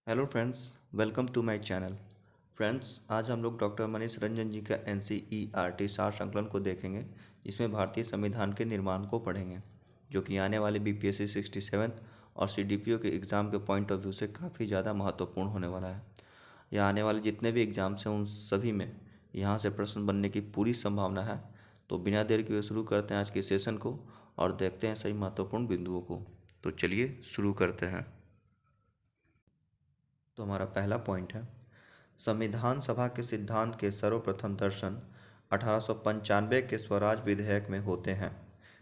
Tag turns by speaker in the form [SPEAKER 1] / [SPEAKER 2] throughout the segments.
[SPEAKER 1] Hello friends, welcome to my channel. Friends, आज हम लोग डॉक्टर मनीष रंजन जी का एनसीईआरटी सार संकलन को देखेंगे, जिसमें भारतीय संविधान के निर्माण को पढ़ेंगे, जो कि आने वाले बीपीएससी 67 और सीडीपीओ के एग्ज़ाम के पॉइंट ऑफ व्यू से काफ़ी ज़्यादा महत्वपूर्ण होने वाला है। यह आने वाले जितने भी एग्ज़ाम्स हैं उन सभी में यहाँ से प्रश्न बनने की पूरी संभावना है। तो बिना देर किए शुरू करते हैं आज के सेशन को और देखते हैं सही महत्वपूर्ण बिंदुओं को। तो चलिए शुरू करते हैं। तो हमारा पहला पॉइंट है, संविधान सभा के सिद्धांत के सर्वप्रथम दर्शन 1895 के स्वराज विधेयक में होते हैं,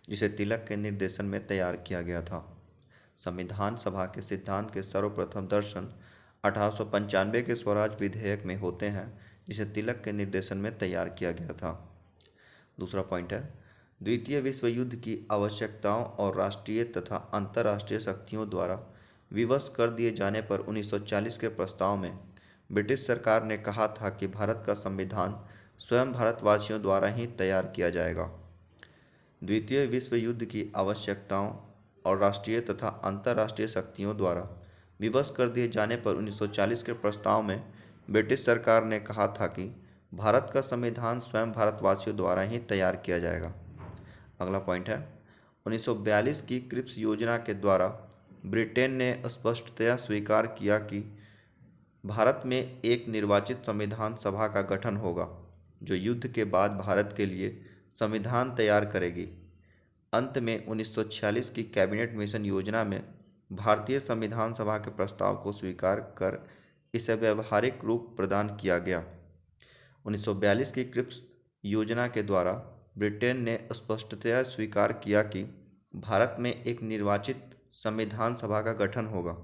[SPEAKER 1] जिसे तिलक के निर्देशन में तैयार किया गया था। संविधान सभा के सिद्धांत के सर्वप्रथम दर्शन 1895 के स्वराज विधेयक में होते हैं, जिसे तिलक के निर्देशन में तैयार किया गया था। दूसरा पॉइंट है, द्वितीय विश्व युद्ध की आवश्यकताओं और राष्ट्रीय तथा अंतर्राष्ट्रीय शक्तियों द्वारा विवश कर दिए जाने पर 1940 के प्रस्ताव में ब्रिटिश सरकार ने कहा था कि भारत का संविधान स्वयं भारतवासियों द्वारा ही तैयार किया जाएगा। द्वितीय विश्व युद्ध की आवश्यकताओं और राष्ट्रीय तथा अंतर्राष्ट्रीय शक्तियों द्वारा विवश कर दिए जाने पर 1940 के प्रस्ताव में ब्रिटिश सरकार ने कहा था कि भारत का संविधान स्वयं भारतवासियों द्वारा ही तैयार किया जाएगा। अगला पॉइंट है, 1942 की क्रिप्स योजना के द्वारा ब्रिटेन ने स्पष्टतया स्वीकार किया कि भारत में एक निर्वाचित संविधान सभा का गठन होगा, जो युद्ध के बाद भारत के लिए संविधान तैयार करेगी। अंत में 1946 की कैबिनेट मिशन योजना में भारतीय संविधान सभा के प्रस्ताव को स्वीकार कर इसे व्यवहारिक रूप प्रदान किया गया। 1942 की क्रिप्स योजना के द्वारा ब्रिटेन ने स्पष्टतया स्वीकार किया कि भारत में एक निर्वाचित संविधान सभा का गठन होगा,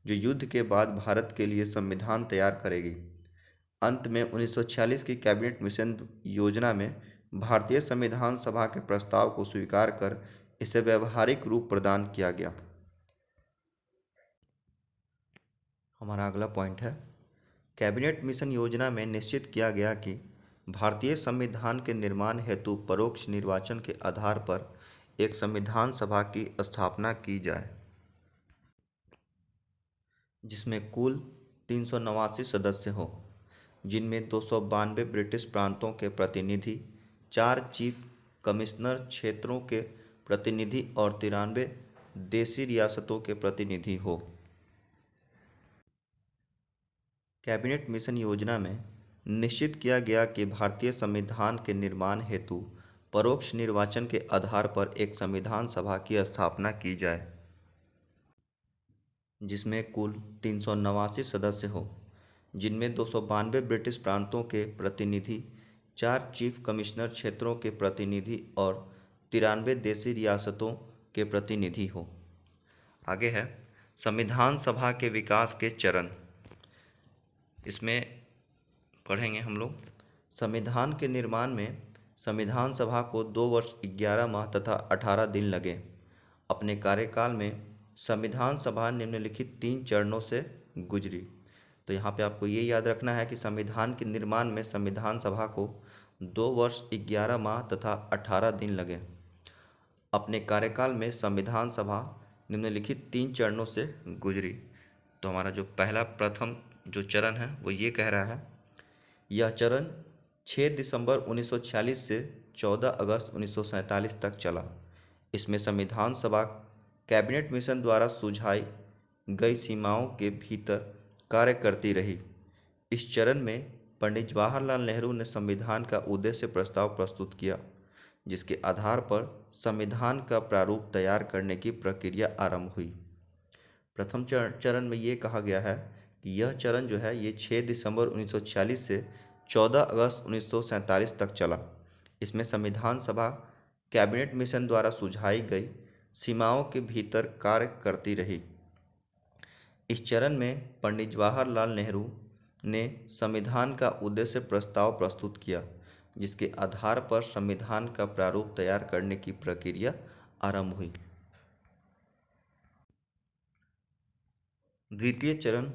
[SPEAKER 1] जो युद्ध के बाद भारत के लिए संविधान तैयार करेगी। अंत में 1946 की कैबिनेट मिशन योजना में भारतीय संविधान सभा के प्रस्ताव को स्वीकार कर इसे व्यवहारिक रूप प्रदान किया गया। हमारा अगला पॉइंट है, कैबिनेट मिशन योजना में निश्चित किया गया कि भारतीय संविधान के निर्माण हेतु परोक्ष निर्वाचन के आधार पर एक संविधान सभा की स्थापना की जाए, जिसमें कुल 389 सदस्य हों, जिनमें 292 ब्रिटिश प्रांतों के प्रतिनिधि, 4 चीफ कमिश्नर क्षेत्रों के प्रतिनिधि और 93 देशी रियासतों के प्रतिनिधि हो। कैबिनेट मिशन योजना में निश्चित किया गया कि भारतीय संविधान के निर्माण हेतु परोक्ष निर्वाचन के आधार पर एक संविधान सभा की स्थापना की जाए, जिसमें कुल 389 सदस्य हों, जिनमें 292 ब्रिटिश प्रांतों के प्रतिनिधि, 4 चीफ कमिश्नर क्षेत्रों के प्रतिनिधि और 93 देशी रियासतों के प्रतिनिधि हों। आगे है, संविधान सभा के विकास के चरण। इसमें पढ़ेंगे हम लोग, संविधान के निर्माण में संविधान सभा को 2 वर्ष 11 माह तथा 18 दिन लगे। अपने कार्यकाल में संविधान सभा निम्नलिखित 3 चरणों से गुजरी। तो यहाँ पे आपको ये याद रखना है कि संविधान के निर्माण में संविधान सभा को 2 वर्ष 11 माह तथा 18 दिन लगे। अपने कार्यकाल में संविधान सभा निम्नलिखित 3 चरणों से गुजरी। तो हमारा जो पहला प्रथम जो चरण है वो ये कह रहा है, यह चरण 6 दिसंबर 1946 से 14 अगस्त 1947 तक चला। इसमें संविधान सभा कैबिनेट मिशन द्वारा सुझाई गई सीमाओं के भीतर कार्य करती रही। इस चरण में पंडित जवाहरलाल नेहरू ने संविधान का उद्देश्य प्रस्ताव प्रस्तुत किया, जिसके आधार पर संविधान का प्रारूप तैयार करने की प्रक्रिया आरंभ हुई। प्रथम चरण में ये कहा गया है कि यह चरण जो है ये 6 दिसंबर 1946 से 14 अगस्त 1947 तक चला। इसमें संविधान सभा कैबिनेट मिशन द्वारा सुझाई गई सीमाओं के भीतर कार्य करती रही। इस चरण में पंडित जवाहरलाल नेहरू ने संविधान का उद्देश्य प्रस्ताव प्रस्तुत किया, जिसके आधार पर संविधान का प्रारूप तैयार करने की प्रक्रिया आरंभ हुई। द्वितीय चरण,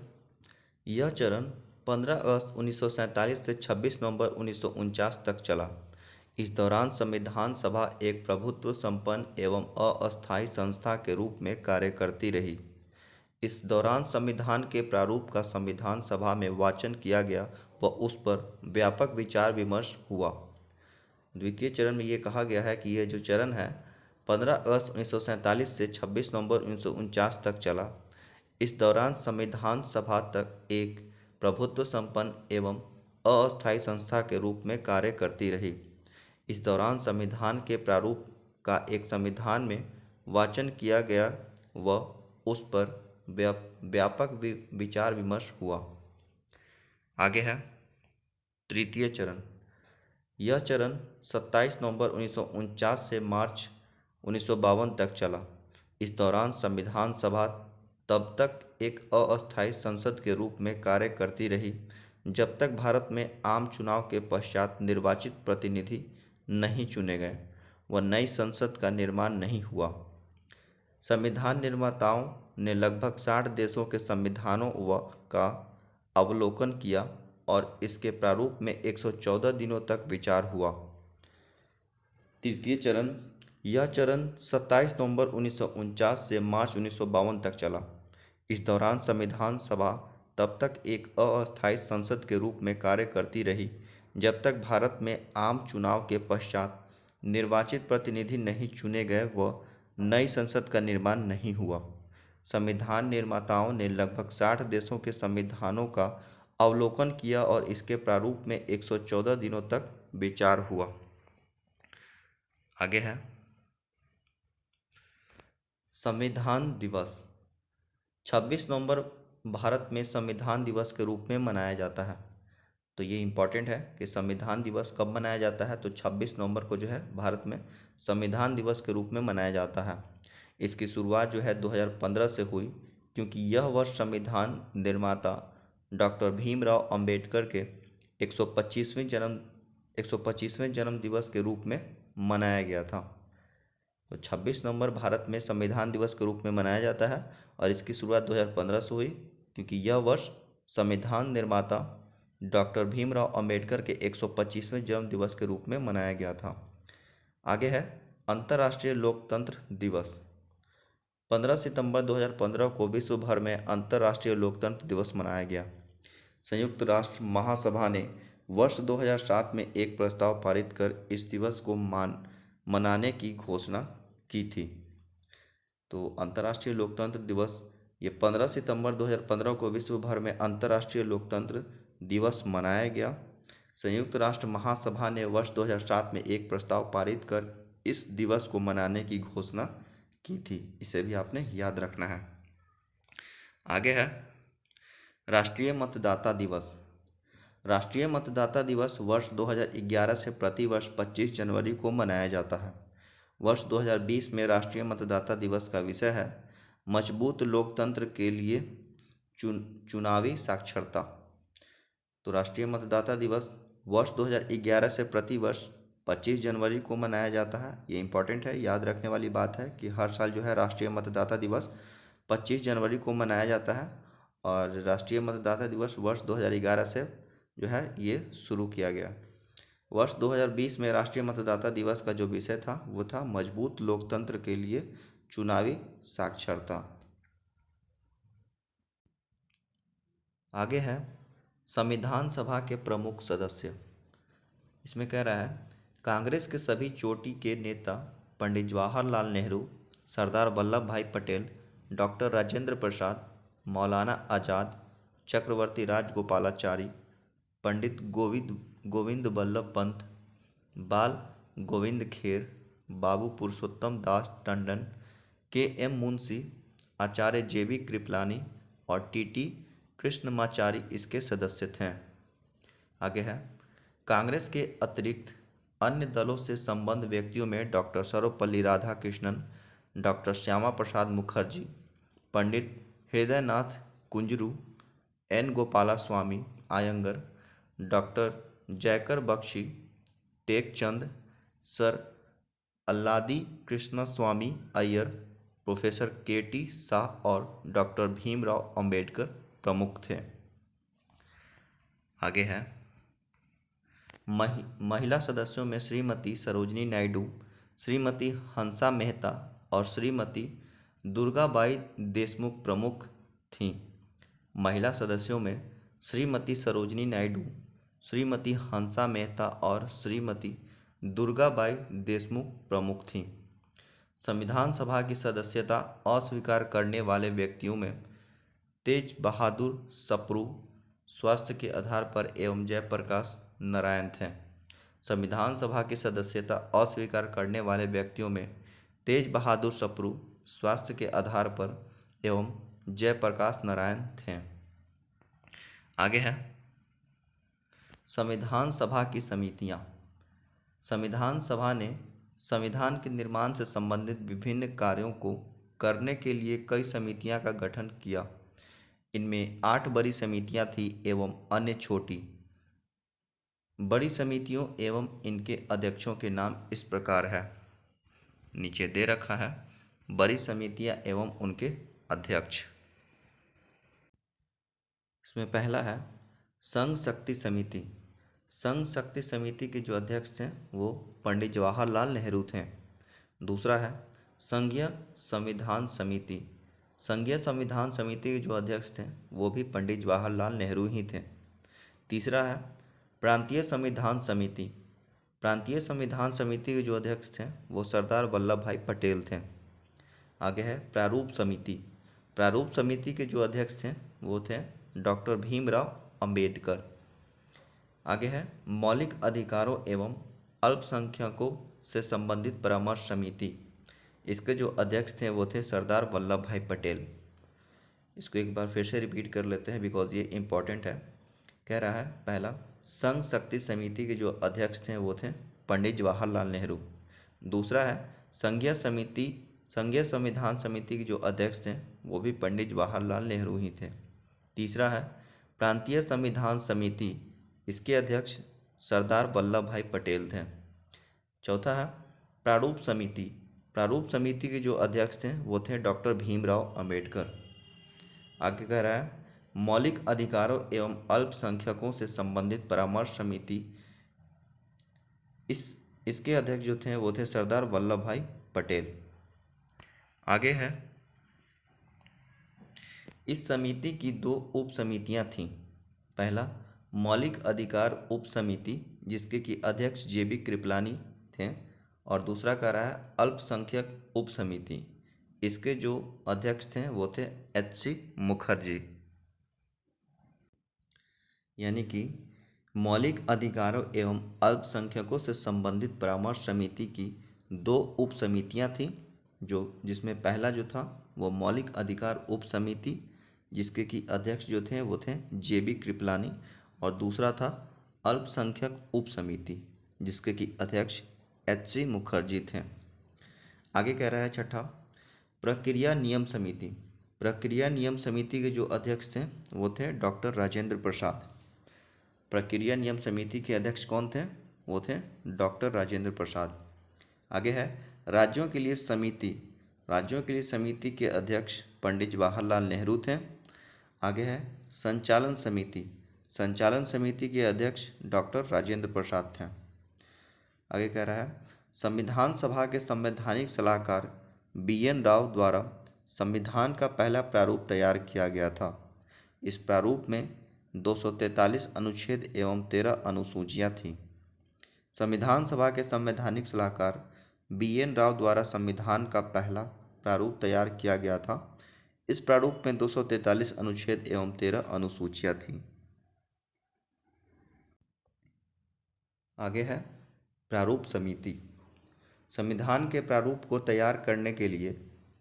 [SPEAKER 1] यह चरण 15 अगस्त 1947 से 26 नवंबर 1949 तक चला। इस दौरान संविधान सभा एक प्रभुत्व संपन्न एवं अस्थायी संस्था के रूप में कार्य करती रही। इस दौरान संविधान के प्रारूप का संविधान सभा में वाचन किया गया व उस पर व्यापक विचार विमर्श हुआ। द्वितीय चरण में ये कहा गया है कि यह जो चरण है 15 अगस्त 1947 से 26 नवंबर 1949 तक चला। इस दौरान संविधान सभा तक एक प्रभुत्व संपन्न एवं अस्थायी संस्था के रूप में कार्य करती रही। इस दौरान संविधान के प्रारूप का एक संविधान में वाचन किया गया व उस पर व्यापक विचार विमर्श हुआ। आगे है तृतीय चरण। यह चरण 27 नवंबर 1949 से मार्च 1952 तक चला। इस दौरान संविधान सभा तब तक एक अस्थायी संसद के रूप में कार्य करती रही जब तक भारत में आम चुनाव के पश्चात निर्वाचित प्रतिनिधि नहीं चुने गए व नई संसद का निर्माण नहीं हुआ। संविधान निर्माताओं ने लगभग 60 देशों के संविधानों का अवलोकन किया और इसके प्रारूप में 114 दिनों तक विचार हुआ। तृतीय चरण। यह चरण 27 नवंबर 1949 से मार्च 1952 तक चला। इस दौरान संविधान सभा तब तक एक अस्थायी संसद के रूप में कार्य करती रही जब तक भारत में आम चुनाव के पश्चात निर्वाचित प्रतिनिधि नहीं चुने गए व नई संसद का निर्माण नहीं हुआ। संविधान निर्माताओं ने लगभग 60 देशों के संविधानों का अवलोकन किया और इसके प्रारूप में 114 दिनों तक विचार हुआ। आगे है संविधान दिवस। 26 नवंबर भारत में संविधान दिवस के रूप में मनाया जाता है। तो ये इम्पॉर्टेंट है कि संविधान दिवस कब मनाया जाता है, तो 26 नवंबर को जो है भारत में संविधान दिवस के रूप में मनाया जाता है। इसकी शुरुआत जो है 2015 से हुई क्योंकि यह वर्ष संविधान निर्माता डॉक्टर भीमराव अंबेडकर के 125वें जन्म दिवस के रूप में मनाया गया था। तो 26 नवंबर भारत में संविधान दिवस के रूप में मनाया जाता है और इसकी शुरुआत 2015 से हुई क्योंकि यह वर्ष संविधान निर्माता डॉक्टर भीमराव अंबेडकर के 125वें जन्म दिवस के रूप में मनाया गया था। आगे है अंतर्राष्ट्रीय लोकतंत्र दिवस। 15 सितंबर 2015 को विश्व भर में अंतर्राष्ट्रीय लोकतंत्र दिवस मनाया गया। संयुक्त राष्ट्र महासभा ने वर्ष 2007 में एक प्रस्ताव पारित कर इस दिवस को मनाने की घोषणा की थी। तो अंतर्राष्ट्रीय लोकतंत्र दिवस ये 15 सितंबर 2015 को विश्व भर में अंतर्राष्ट्रीय लोकतंत्र दिवस मनाया गया। संयुक्त राष्ट्र महासभा ने वर्ष 2007 में एक प्रस्ताव पारित कर इस दिवस को मनाने की घोषणा की थी। इसे भी आपने याद रखना है। आगे है राष्ट्रीय मतदाता दिवस। राष्ट्रीय मतदाता दिवस वर्ष 2011 से प्रतिवर्ष 25 जनवरी को मनाया जाता है। वर्ष 2020 में राष्ट्रीय मतदाता दिवस का विषय है मजबूत लोकतंत्र के लिए चुनावी साक्षरता। तो राष्ट्रीय मतदाता दिवस वर्ष 2011 से प्रतिवर्ष 25 जनवरी को मनाया जाता है। ये इम्पॉर्टेंट है, याद रखने वाली बात है कि हर साल जो है राष्ट्रीय मतदाता दिवस 25 जनवरी को मनाया जाता है और राष्ट्रीय मतदाता दिवस वर्ष 2011 से जो है ये शुरू किया गया। वर्ष 2020 में राष्ट्रीय मतदाता दिवस का जो विषय था वो था मजबूत लोकतंत्र के लिए चुनावी साक्षरता। आगे है संविधान सभा के प्रमुख सदस्य। इसमें कह रहा है कांग्रेस के सभी चोटी के नेता पंडित जवाहरलाल नेहरू, सरदार वल्लभ भाई पटेल, डॉक्टर राजेंद्र प्रसाद, मौलाना आज़ाद, चक्रवर्ती राजगोपालाचारी, पंडित गोविंद बल्लभ पंत, बाल गोविंद खेर, बाबू पुरुषोत्तम दास टंडन, के.एम. मुंशी, आचार्य जे.बी. कृपलानी और टी.टी. कृष्णमाचारी इसके सदस्य थे। आगे है कांग्रेस के अतिरिक्त अन्य दलों से संबद्ध व्यक्तियों में doctor Sarvepalli Radhakrishnan, doctor Shyama Prasad Mukherjee, Pandit Hridaynath Kunzru, N. Gopalaswami Ayyangar, doctor Jayakar Bakshi, Tekchand, sir Alladi Krishnaswami Iyer, professor K T. Shah और डॉक्टर भीमराव अंबेडकर प्रमुख थे। आगे है महिला सदस्यों में श्रीमती सरोजनी नायडू, श्रीमती हंसा मेहता और श्रीमती दुर्गाबाई देशमुख प्रमुख थीं। महिला सदस्यों में श्रीमती सरोजिनी नायडू, श्रीमती हंसा मेहता और श्रीमती दुर्गाबाई देशमुख प्रमुख थीं। संविधान सभा की सदस्यता अस्वीकार करने वाले व्यक्तियों में तेज बहादुर सप्रू स्वास्थ्य के आधार पर एवं जयप्रकाश नारायण थे। संविधान सभा की सदस्यता अस्वीकार करने वाले व्यक्तियों में तेज बहादुर सप्रू स्वास्थ्य के आधार पर एवं जयप्रकाश नारायण थे। आगे है संविधान सभा की समितियां। संविधान सभा ने संविधान के निर्माण से संबंधित विभिन्न कार्यों को करने के लिए कई समितियां का गठन किया। इनमें 8 बड़ी समितियां थी एवं अन्य छोटी। बड़ी समितियों एवं इनके अध्यक्षों के नाम इस प्रकार है, नीचे दे रखा है। बड़ी समितियां एवं उनके अध्यक्ष। इसमें पहला है संघ शक्ति समिति। संघ शक्ति समिति के जो अध्यक्ष थे वो पंडित जवाहरलाल नेहरू थे। दूसरा है संघीय संविधान समिति। संघीय संविधान समिति के जो अध्यक्ष थे वो भी पंडित जवाहरलाल नेहरू ही थे। तीसरा है प्रांतीय संविधान समिति। प्रांतीय संविधान समिति के जो अध्यक्ष थे वो सरदार वल्लभ भाई पटेल थे। आगे है प्रारूप समिति। प्रारूप समिति के जो अध्यक्ष थे वो थे डॉक्टर भीमराव अंबेडकर। आगे है मौलिक अधिकारों एवं अल्पसंख्यकों से संबंधित परामर्श समिति। इसके जो अध्यक्ष थे वो थे सरदार वल्लभ भाई पटेल। इसको एक बार फिर से रिपीट कर लेते हैं बिकॉज ये इम्पॉर्टेंट है। कह रहा है पहला संघ शक्ति समिति के जो अध्यक्ष थे वो थे पंडित जवाहरलाल नेहरू। दूसरा है संघीय संविधान समिति के जो अध्यक्ष थे वो भी पंडित जवाहरलाल नेहरू ही थे। तीसरा है प्रांतीय संविधान समिति। इसके अध्यक्ष सरदार वल्लभ भाई पटेल थे। चौथा है प्रारूप समिति। प्रारूप समिति के जो अध्यक्ष थे वो थे डॉक्टर भीमराव अंबेडकर। आगे कह रहा है मौलिक अधिकारों एवं अल्पसंख्यकों से संबंधित परामर्श समिति। इसके अध्यक्ष जो थे वो थे सरदार वल्लभ भाई पटेल। आगे है इस समिति की 2 उप समितियां थीं। पहला मौलिक अधिकार उप समिति जिसके की अध्यक्ष JB कृपलानी थे और दूसरा कह रहा है अल्पसंख्यक उप समिति। इसके जो अध्यक्ष थे वो थे HC मुखर्जी। यानी कि मौलिक अधिकारों एवं अल्पसंख्यकों से संबंधित परामर्श समिति की 2 उप समितियाँ थीं जिसमें पहला जो था वो मौलिक अधिकार उप समिति जिसके की अध्यक्ष जो थे वो थे JB कृपलानी और दूसरा था अल्पसंख्यक उप समिति जिसके की अध्यक्ष HC मुखर्जी थे। आगे कह रहा है छठा प्रक्रिया नियम समिति। प्रक्रिया नियम समिति के जो अध्यक्ष थे वो थे डॉक्टर राजेंद्र प्रसाद। प्रक्रिया नियम समिति के अध्यक्ष कौन थे? वो थे डॉक्टर राजेंद्र प्रसाद। आगे है राज्यों के लिए समिति। राज्यों के लिए समिति के अध्यक्ष पंडित जवाहरलाल नेहरू थे। आगे है संचालन समिति। संचालन समिति के अध्यक्ष डॉक्टर राजेंद्र प्रसाद थे। आगे कह रहा है संविधान सभा के संवैधानिक सलाहकार BN राव द्वारा संविधान का पहला प्रारूप तैयार किया गया था। इस प्रारूप में 243 अनुच्छेद एवं 13 अनुसूचियाँ थीं। संविधान सभा के संवैधानिक सलाहकार BN राव द्वारा संविधान का पहला प्रारूप तैयार किया गया था। इस प्रारूप में 243 अनुच्छेद एवं 13 अनुसूचियाँ थीं। आगे है प्रारूप समिति। संविधान के प्रारूप को तैयार करने के लिए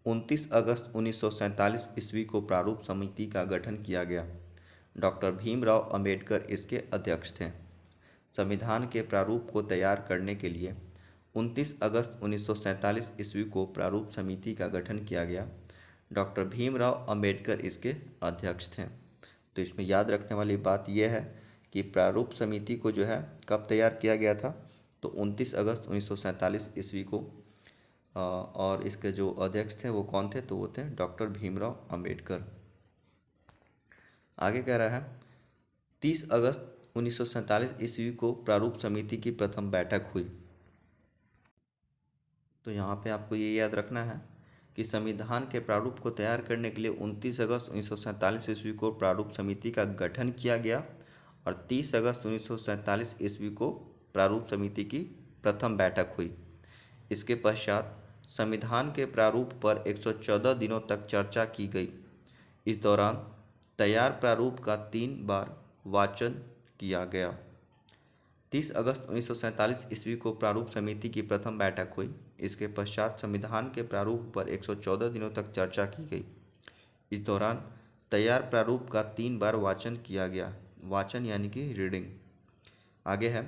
[SPEAKER 1] 29 अगस्त 1947 ईस्वी को प्रारूप समिति का गठन किया गया। डॉक्टर भीमराव अंबेडकर इसके अध्यक्ष थे। संविधान के प्रारूप को तैयार करने के लिए 29 अगस्त 1947 ईस्वी को प्रारूप समिति का गठन किया गया। डॉक्टर भीमराव अंबेडकर इसके अध्यक्ष थे। तो इसमें याद रखने वाली बात यह है कि प्रारूप समिति को जो है कब तैयार किया गया था, तो 29 अगस्त 1947 ईस्वी को। और इसके जो अध्यक्ष थे वो कौन थे, तो वो थे डॉक्टर भीमराव अंबेडकर। आगे कह रहा है 30 अगस्त 1947 ईस्वी को प्रारूप समिति की प्रथम बैठक हुई। तो यहाँ पे आपको ये याद रखना है कि संविधान के प्रारूप को तैयार करने के लिए 29 अगस्त 1947 ईस्वी को प्रारूप समिति का गठन किया गया और 30 अगस्त 1947 ईस्वी को प्रारूप समिति की प्रथम बैठक हुई। इसके पश्चात संविधान के प्रारूप पर 114 दिनों तक चर्चा की गई। इस दौरान तैयार प्रारूप का 3 बार वाचन किया गया। 30 अगस्त 1947 ईस्वी को प्रारूप समिति की प्रथम बैठक हुई। इसके पश्चात संविधान के प्रारूप पर 114 दिनों तक चर्चा की गई। इस दौरान तैयार प्रारूप का 3 बार वाचन किया गया। वाचन यानी कि रीडिंग। आगे है,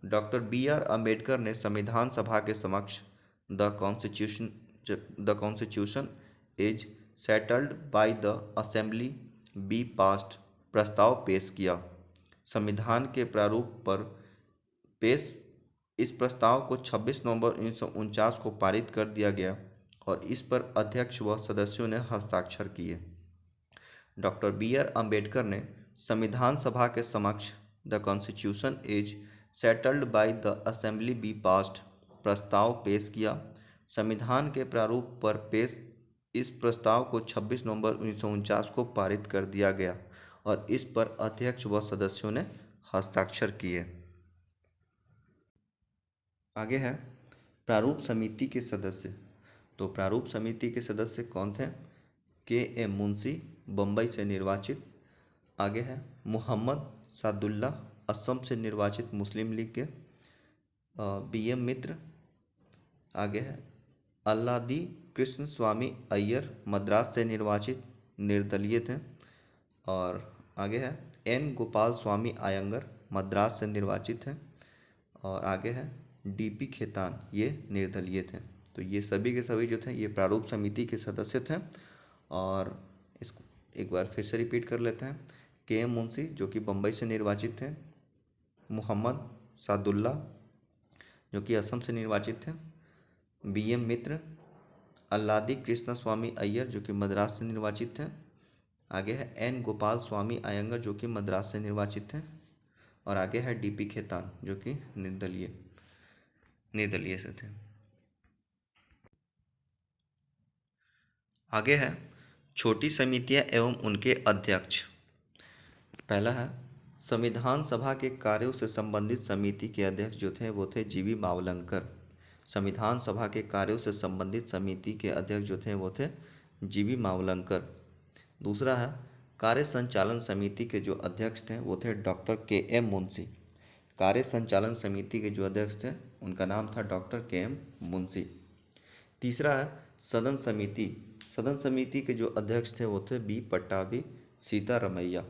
[SPEAKER 1] डॉक्टर B.R. अम्बेडकर ने संविधान सभा के समक्ष the constitution is settled by the assembly be passed प्रस्ताव पेश किया। संविधान के प्रारूप पर पेश इस प्रस्ताव को 26 नवंबर 1949 को पारित कर दिया गया और इस पर अध्यक्ष व सदस्यों ने हस्ताक्षर किए। Doctor B.R. अम्बेडकर ने संविधान सभा के समक्ष the constitution is settled by the assembly be passed प्रस्ताव पेश किया। संविधान के प्रारूप पर पेश इस प्रस्ताव को 26 नवंबर 1949 को पारित कर दिया गया और इस पर अध्यक्ष व सदस्यों ने हस्ताक्षर किए। आगे है प्रारूप समिति के सदस्य। तो प्रारूप समिति के सदस्य कौन थे? K.M. मुंशी, बम्बई से निर्वाचित। आगे है मोहम्मद सादुल्ला, असम से निर्वाचित मुस्लिम लीग के। B.M. मित्र। आगे है अल्लादी कृष्ण स्वामी अय्यर, मद्रास से निर्वाचित, निर्दलीय थे। और आगे है N. गोपाल स्वामी अयंगर, मद्रास से निर्वाचित हैं। और आगे है D.P. खेतान, ये निर्दलीय थे। तो ये सभी के सभी जो थे ये प्रारूप समिति के सदस्य थे। और इसको एक बार फिर से रिपीट कर लेते हैं। K.M. मुंशी जो कि बम्बई से निर्वाचित थे, मोहम्मद सादुल्ला जो कि असम से निर्वाचित थे, B.M. मित्र, अल्लादी कृष्ण स्वामी अय्यर जो कि मद्रास से निर्वाचित थे। आगे है N. गोपाल स्वामी अयंगर जो कि मद्रास से निर्वाचित थे। और आगे है D.P. खेतान जो कि निर्दलीय से थे। आगे है छोटी समितियां एवं उनके अध्यक्ष। पहला है संविधान सभा के कार्यों से संबंधित समिति के अध्यक्ष जो थे वो थे G.V. मावलंकर। संविधान सभा के कार्यों से संबंधित समिति के अध्यक्ष जो थे वो थे G.V. मावलंकर। दूसरा है कार्य संचालन समिति के जो अध्यक्ष थे वो थे डॉक्टर K.M. मुंशी। कार्य संचालन समिति के जो अध्यक्ष थे उनका नाम था डॉक्टर K.M. मुंशी। तीसरा है सदन समिति। सदन समिति के जो अध्यक्ष थे वो थे B. पट्टाभी सीतारमैया।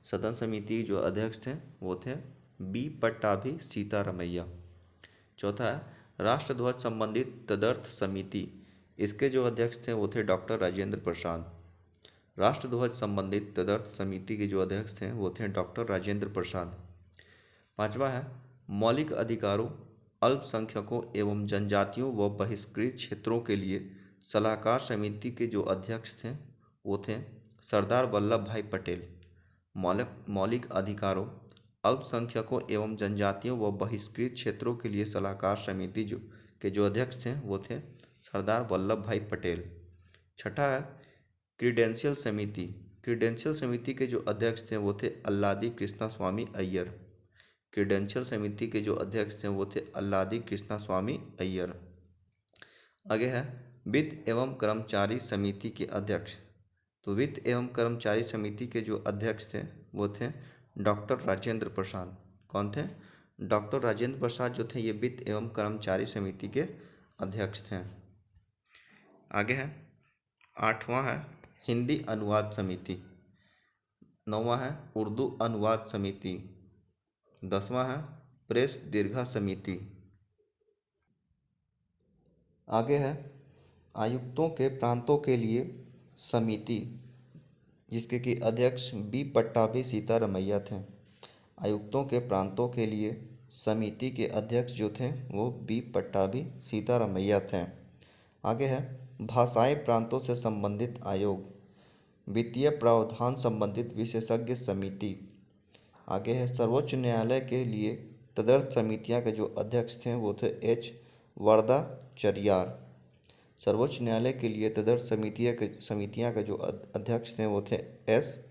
[SPEAKER 1] सदन समिति जो अध्यक्ष थे वो थे B. पट्टाभी सीतारमैया। चौथा है राष्ट्रध्वज संबंधित तदर्थ समिति। इसके जो अध्यक्ष थे वो थे डॉक्टर राजेंद्र प्रसाद। राष्ट्रध्वज संबंधित तदर्थ समिति के जो अध्यक्ष थे वो थे डॉक्टर राजेंद्र प्रसाद। पांचवा है मौलिक अधिकारों, अल्पसंख्यकों एवं जनजातियों व बहिष्कृत क्षेत्रों के लिए सलाहकार समिति के जो अध्यक्ष थे वो थे सरदार वल्लभ भाई पटेल। मौलिक अधिकारों, अल्पसंख्यकों एवं जनजातियों व बहिष्कृत क्षेत्रों के लिए सलाहकार समिति के जो अध्यक्ष थे वो थे सरदार वल्लभ भाई पटेल। छठा है क्रीडेंशियल समिति। क्रीडेंशियल समिति के जो अध्यक्ष थे वो थे अल्लादी कृष्णा स्वामी अय्यर। क्रीडेंशियल समिति के जो अध्यक्ष थे वो थे अल्लादी कृष्णा स्वामी अय्यर। आगे है वित्त एवं कर्मचारी समिति के अध्यक्ष। तो वित्त एवं कर्मचारी समिति के जो अध्यक्ष थे वो थे डॉक्टर राजेंद्र प्रसाद। कौन थे? डॉक्टर राजेंद्र प्रसाद जो थे ये वित्त एवं कर्मचारी समिति के अध्यक्ष थे। आगे है आठवां है हिंदी अनुवाद समिति। नौवां है उर्दू अनुवाद समिति। 10वां है प्रेस दीर्घा समिति। आगे है आयुक्तों के प्रांतों के लिए समिति जिसके कि अध्यक्ष B. पट्टाभी सीतारमैया थे। आयुक्तों के प्रांतों के लिए समिति के अध्यक्ष जो थे वो B. पट्टाभी सीतारमैया थे। आगे है भाषाई प्रांतों से संबंधित आयोग, वित्तीय प्रावधान संबंधित विशेषज्ञ समिति। आगे है सर्वोच्च न्यायालय के लिए तदर्थ समितियां के जो अध्यक्ष थे वो थे H. वरदाचार्यार। सर्वोच्च न्यायालय के लिए तदर्थ समितियां के जो अध्यक्ष थे वो थे एस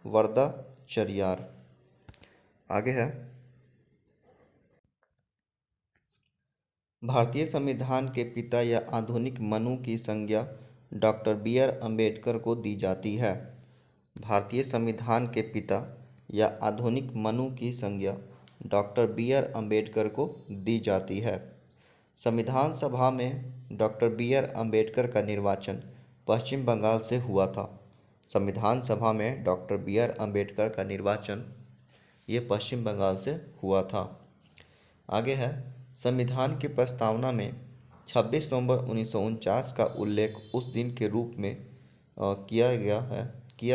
[SPEAKER 1] वरदाचार्यार। आगे है, भारतीय संविधान के पिता या आधुनिक मनु की संज्ञा डॉक्टर बी आर अम्बेडकर को दी जाती है। भारतीय संविधान के पिता या आधुनिक मनु की संज्ञा डॉक्टर बी आर अम्बेडकर को दी जाती है। संविधान सभा में डॉक्टर बी आर अम्बेडकर का निर्वाचन पश्चिम बंगाल से हुआ था। संविधान सभा में डॉक्टर बी आर अम्बेडकर का निर्वाचन ये पश्चिम बंगाल से हुआ था। आगे है, संविधान की प्रस्तावना में 26 नवंबर 1949 का उल्लेख उस दिन के रूप में किया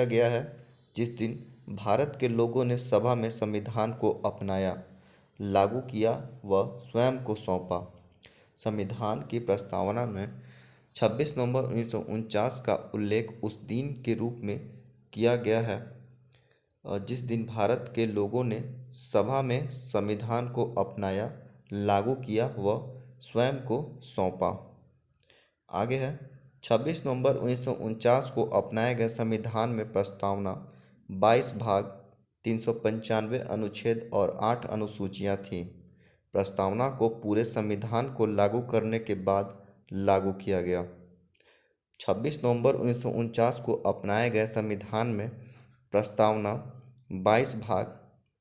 [SPEAKER 1] गया है जिस दिन भारत के लोगों ने सभा में संविधान को अपनाया, लागू किया व स्वयं को सौंपा। संविधान की प्रस्तावना में 26 नवंबर 1949 का उल्लेख उस दिन के रूप में किया गया है जिस दिन भारत के लोगों ने सभा में संविधान को अपनाया, लागू किया व स्वयं को सौंपा। आगे है, 26 नवंबर 1949 को अपनाए गए संविधान में प्रस्तावना 22 भाग 395 अनुच्छेद और 8 अनुसूचियां थीं। प्रस्तावना को पूरे संविधान को लागू करने के बाद लागू किया गया। 26 नवंबर 1949 को अपनाए गए संविधान में प्रस्तावना 22 भाग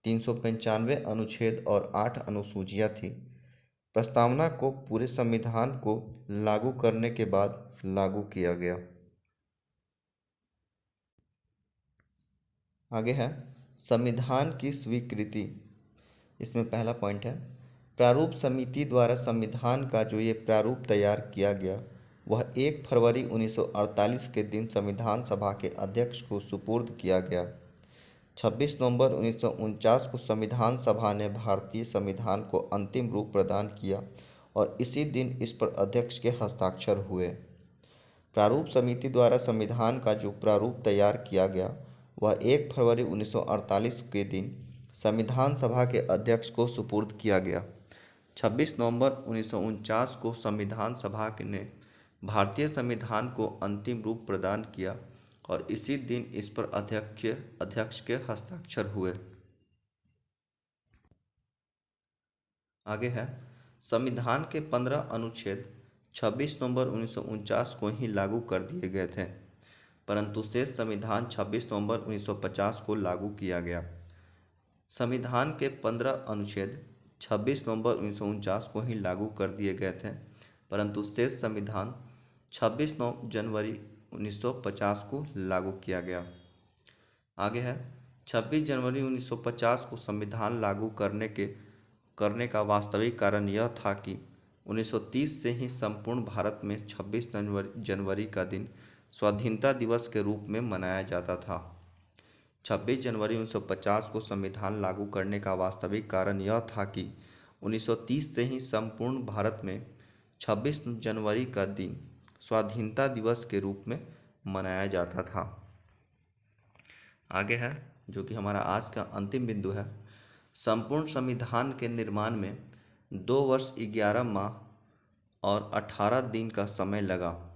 [SPEAKER 1] 395 अनुच्छेद और 8 अनुसूचियां थी। प्रस्तावना को पूरे संविधान को लागू करने के बाद लागू किया गया। आगे है, संविधान की स्वीकृति। इसमें पहला पॉइंट है, प्रारूप समिति द्वारा संविधान का जो ये प्रारूप तैयार किया गया वह 1 फरवरी 1948 के दिन संविधान सभा के अध्यक्ष को सुपुर्द किया गया। 26 नवंबर 1949 को संविधान सभा ने भारतीय संविधान को अंतिम रूप प्रदान किया और इसी दिन इस पर अध्यक्ष के हस्ताक्षर हुए। प्रारूप समिति द्वारा संविधान का जो प्रारूप तैयार किया गया वह 1 फरवरी 1948 के दिन संविधान सभा के अध्यक्ष को सुपुर्द किया गया। 26 नवंबर 1949 को संविधान सभा ने भारतीय संविधान को अंतिम रूप प्रदान किया और इसी दिन इस पर अध्यक्ष के हस्ताक्षर हुए। आगे है, संविधान के 15 अनुच्छेद 26 नवंबर 1949 को ही लागू कर दिए गए थे, परंतु शेष संविधान 26 नवंबर 1950 को लागू किया गया। संविधान के 15 अनुच्छेद 26 नवंबर 1949 को ही लागू कर दिए गए थे, परंतु शेष संविधान 26 जनवरी 1950 को लागू किया गया। आगे है, 26 जनवरी 1950 को संविधान लागू करने का वास्तविक कारण यह था कि 1930 से ही संपूर्ण भारत में 26 जनवरी का दिन स्वाधीनता दिवस के रूप में मनाया जाता था। 26 जनवरी 1950 को संविधान लागू करने का वास्तविक कारण यह था कि 1930 से ही संपूर्ण भारत में 26 जनवरी का दिन स्वाधीनता दिवस के रूप में मनाया जाता था। आगे है, जो कि हमारा आज का अंतिम बिंदु है, संपूर्ण संविधान के निर्माण में 2 वर्ष 11 माह और 18 दिन का समय लगा।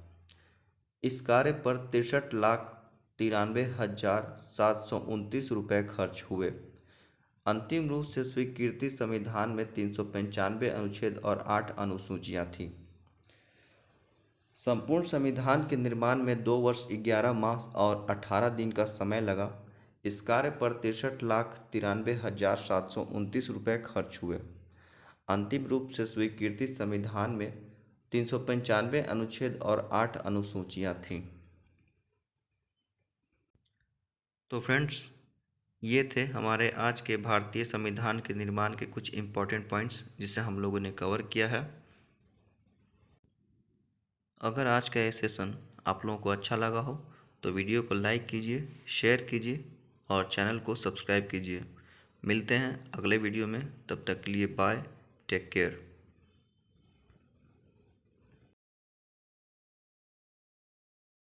[SPEAKER 1] इस कार्य पर 63,93,729 रुपये खर्च हुए। अंतिम रूप से स्वीकृति संविधान में 395 अनुच्छेद और 8 अनुसूचियां थीं। संपूर्ण संविधान के निर्माण में 2 वर्ष 11 माह और 18 दिन का समय लगा। इस कार्य पर 63,93,729 रुपये खर्च हुए। अंतिम रूप से स्वीकृति संविधान में 395 अनुच्छेद और 8 अनुसूचियां थीं। तो फ्रेंड्स, ये थे हमारे आज के भारतीय संविधान के निर्माण के कुछ इम्पोर्टेंट पॉइंट्स जिसे हम लोगों ने कवर किया है। अगर आज का ये सेशन आप लोगों को अच्छा लगा हो तो वीडियो को लाइक कीजिए, शेयर कीजिए और चैनल को सब्सक्राइब कीजिए। मिलते हैं अगले वीडियो में, तब तक के लिए बाय, टेक केयर।